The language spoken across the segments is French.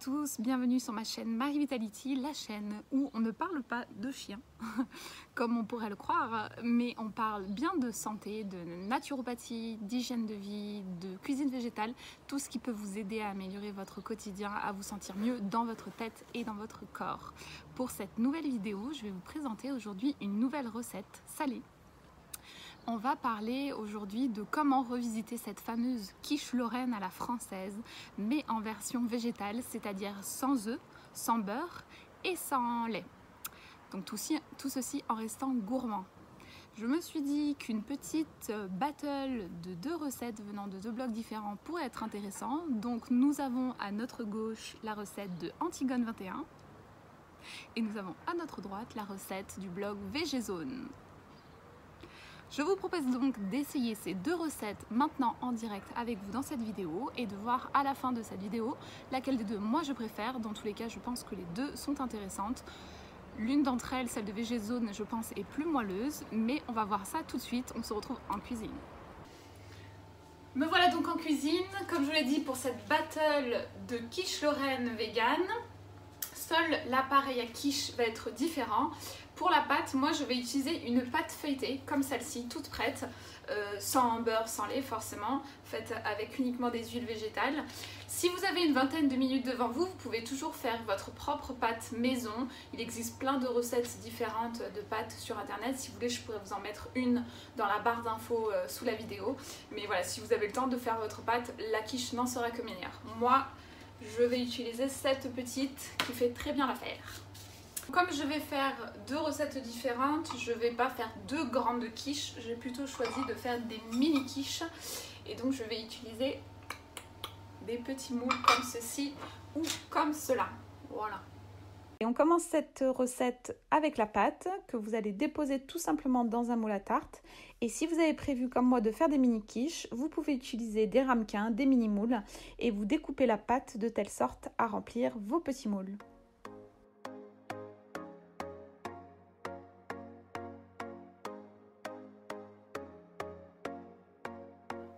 tous, bienvenue sur ma chaîne Marie Vitality, la chaîne où on ne parle pas de chiens, comme on pourrait le croire, mais on parle bien de santé, de naturopathie, d'hygiène de vie, de cuisine végétale, tout ce qui peut vous aider à améliorer votre quotidien, à vous sentir mieux dans votre tête et dans votre corps. Pour cette nouvelle vidéo, je vais vous présenter aujourd'hui une nouvelle recette salée. On va parler aujourd'hui de comment revisiter cette fameuse quiche lorraine à la française, mais en version végétale, c'est-à-dire sans œufs, sans beurre et sans lait. Donc tout ceci en restant gourmand. Je me suis dit qu'une petite battle de deux recettes venant de deux blogs différents pourrait être intéressant. Donc nous avons à notre gauche la recette de Antigone 21 et nous avons à notre droite la recette du blog VGZone. Je vous propose donc d'essayer ces deux recettes maintenant en direct avec vous dans cette vidéo et de voir à la fin de cette vidéo laquelle des deux moi je préfère. Dans tous les cas, je pense que les deux sont intéressantes. L'une d'entre elles, celle de VGZone, je pense est plus moelleuse, mais on va voir ça tout de suite. On se retrouve en cuisine. Me voilà donc en cuisine, comme je vous l'ai dit, pour cette battle de quiche lorraine vegan. Seul l'appareil à quiche va être différent. Pour la pâte, moi je vais utiliser une pâte feuilletée comme celle-ci, toute prête, sans beurre, sans lait forcément, faite avec uniquement des huiles végétales. Si vous avez une vingtaine de minutes devant vous, vous pouvez toujours faire votre propre pâte maison. Il existe plein de recettes différentes de pâtes sur internet. Si vous voulez, je pourrais vous en mettre une dans la barre d'infos sous la vidéo. Mais voilà, si vous avez le temps de faire votre pâte, la quiche n'en sera que meilleure. Moi, je vais utiliser cette petite qui fait très bien l'affaire. Comme je vais faire deux recettes différentes, je ne vais pas faire deux grandes quiches, j'ai plutôt choisi de faire des mini quiches et donc je vais utiliser des petits moules comme ceci ou comme cela. Voilà. Et on commence cette recette avec la pâte que vous allez déposer tout simplement dans un moule à tarte. Et si vous avez prévu comme moi de faire des mini quiches, vous pouvez utiliser des ramequins, des mini moules et vous découpez la pâte de telle sorte à remplir vos petits moules.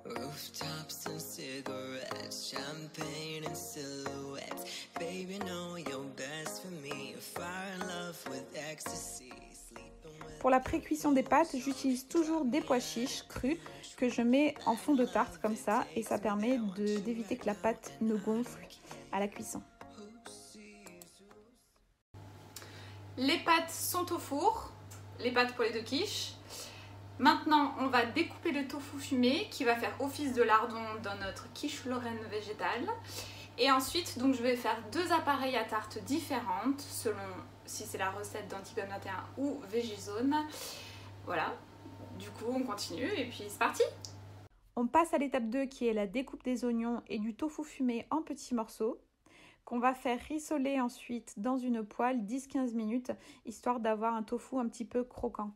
Rooftops and cigarettes, champagne and silhouettes. Baby, know you're best for me. Fire in love with ecstasy. Pour la pré-cuisson des pâtes, j'utilise toujours des pois chiches crus que je mets en fond de tarte comme ça et ça permet d'éviter que la pâte ne gonfle à la cuisson. Les pâtes sont au four, les pâtes pour les deux quiches. Maintenant, on va découper le tofu fumé qui va faire office de lardon dans notre quiche lorraine végétale. Et ensuite, donc, je vais faire deux appareils à tarte différentes selon si c'est la recette d'Antigone 21 ou VGZone. Voilà, du coup on continue et puis c'est parti! On passe à l'étape 2 qui est la découpe des oignons et du tofu fumé en petits morceaux qu'on va faire rissoler ensuite dans une poêle 10-15 minutes histoire d'avoir un tofu un petit peu croquant.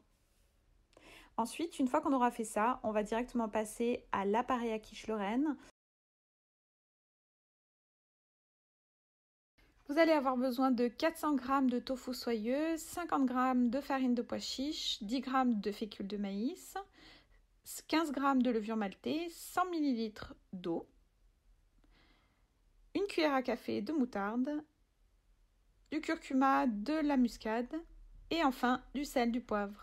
Ensuite, une fois qu'on aura fait ça, on va directement passer à l'appareil à quiche lorraine. Vous allez avoir besoin de 400 g de tofu soyeux, 50 g de farine de pois chiche, 10 g de fécule de maïs, 15 g de levure maltée, 100 ml d'eau, une cuillère à café de moutarde, du curcuma, de la muscade et enfin du sel, du poivre.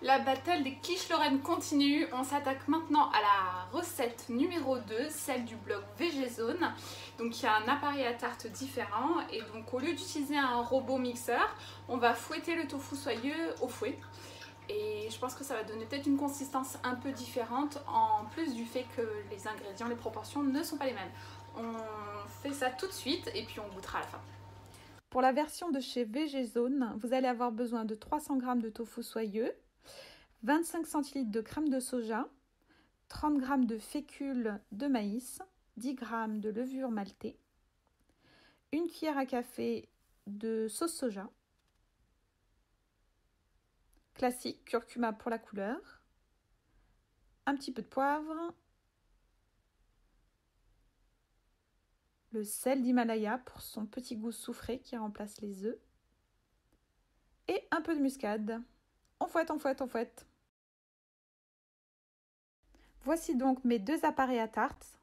La battle des quiches lorraine continue. On s'attaque maintenant à la recette numéro 2, celle du blog VGZone. Donc il y a un appareil à tarte différent et donc au lieu d'utiliser un robot mixeur, on va fouetter le tofu soyeux au fouet. Et je pense que ça va donner peut-être une consistance un peu différente en plus du fait que les ingrédients, les proportions ne sont pas les mêmes. On fait ça tout de suite et puis on goûtera à la fin. Pour la version de chez VGZone, vous allez avoir besoin de 300 g de tofu soyeux, 25 centilitres de crème de soja, 30 g de fécule de maïs, 10 g de levure maltée, une cuillère à café de sauce soja, classique, curcuma pour la couleur, un petit peu de poivre, le sel d'Himalaya pour son petit goût soufré qui remplace les œufs, un peu de muscade. On fouette, on fouette, on fouette. Voici donc mes 2 appareils à tarte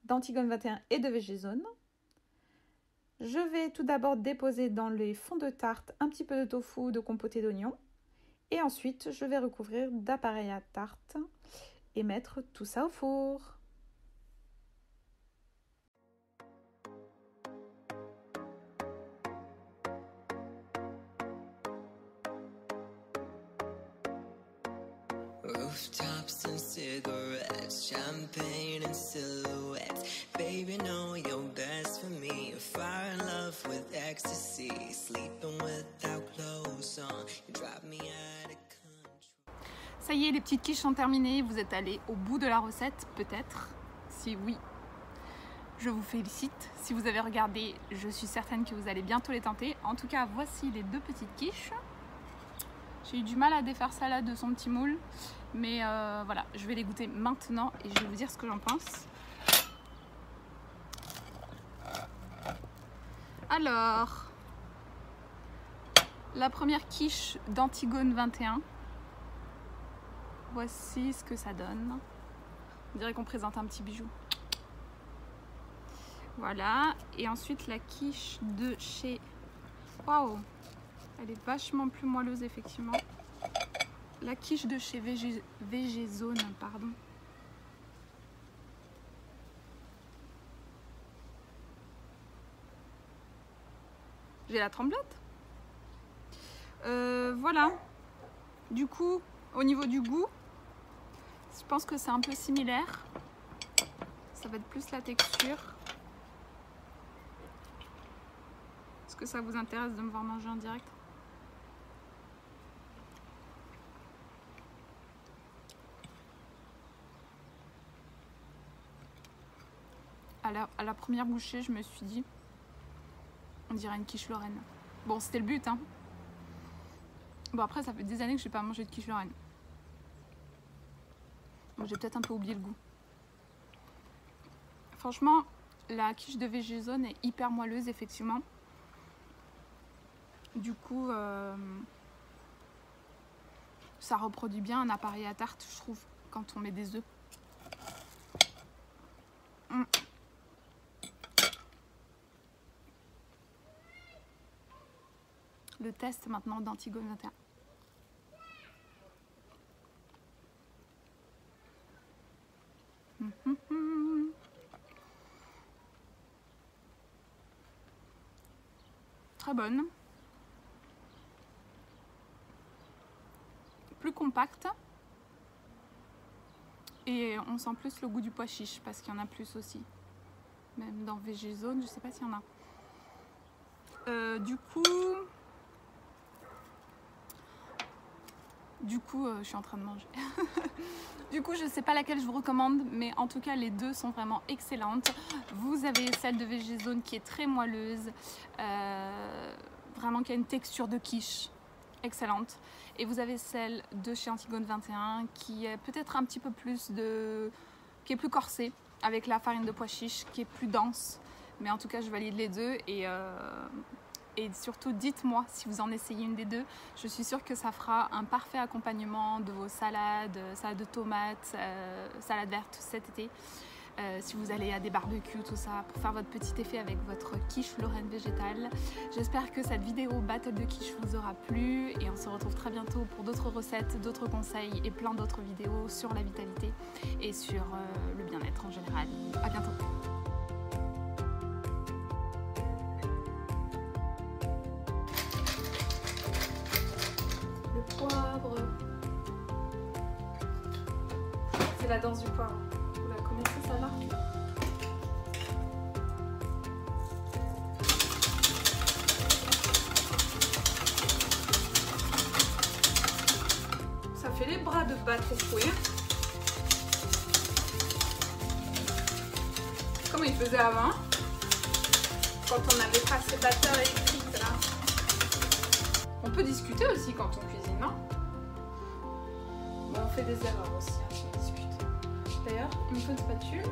d'Antigone 21 et de Végézone. Je vais tout d'abord déposer dans les fonds de tarte un petit peu de tofu ou de compoté d'oignon. Et ensuite, je vais recouvrir d'appareils à tarte et mettre tout ça au four. Rooftops and cigarettes, champagne and silhouettes. Baby, know you're best for me. If I'm in love with ecstasy, sleeping without clothes on, you drive me out of control. Ça y est, les petites quiches sont terminées. Vous êtes allés au bout de la recette, peut-être. Si oui, je vous félicite. Si vous avez regardé, je suis certaine que vous allez bientôt les tenter. En tout cas, voici les 2 petites quiches. J'ai eu du mal à défaire ça là de son petit moule. Mais voilà, je vais les goûter maintenant et je vais vous dire ce que j'en pense. Alors, la première quiche d'Antigone 21. Voici ce que ça donne. On dirait qu'on présente un petit bijou. Voilà. Et ensuite la quiche de chez... Waouh! Elle est vachement plus moelleuse effectivement. La quiche de chez Végézone, pardon. J'ai la tremblote. Voilà. Du coup, au niveau du goût, je pense que c'est un peu similaire. Ça va être plus la texture. Est-ce que ça vous intéresse de me voir manger en direct ? À la première bouchée, je me suis dit, on dirait une quiche Lorraine. Bon, c'était le but, hein. Bon, après, ça fait des années que je n'ai pas mangé de quiche Lorraine. Bon, j'ai peut-être un peu oublié le goût. Franchement, la quiche de Végézone est hyper moelleuse, effectivement. Du coup, ça reproduit bien un appareil à tarte, je trouve, quand on met des œufs. Le test maintenant d'Antigone 21. Très bonne. Plus compacte. Et on sent plus le goût du pois chiche parce qu'il y en a plus aussi. Même dans Végézone, je ne sais pas s'il y en a. Du coup, je suis en train de manger. Du coup, je ne sais pas laquelle je vous recommande, mais en tout cas, les 2 sont vraiment excellentes. Vous avez celle de Végézone qui est très moelleuse, vraiment qui a une texture de quiche excellente. Et vous avez celle de chez Antigone 21 qui est peut-être un petit peu plus qui est plus corsée, avec la farine de pois chiche qui est plus dense. Mais en tout cas, je valide les 2 et surtout, dites-moi si vous en essayez une des 2. Je suis sûre que ça fera un parfait accompagnement de vos salades, salade de tomates, salade verte cet été. Si vous allez à des barbecues, tout ça, pour faire votre petit effet avec votre quiche Lorraine végétale. J'espère que cette vidéo battle de quiche vous aura plu et on se retrouve très bientôt pour d'autres recettes, d'autres conseils et plein d'autres vidéos sur la vitalité et sur le bien-être en général. À bientôt. Le poivre, c'est la danse du poivre. Vous la connaissez celle-là? Ça fait les bras de battre au fouet. Comme il faisait avant, quand on n'avait pas ces batteurs électriques là. On peut discuter aussi quand on cuisine, non? Bon, on fait des erreurs aussi, hein, si on discute. D'ailleurs, il me faut une spatule.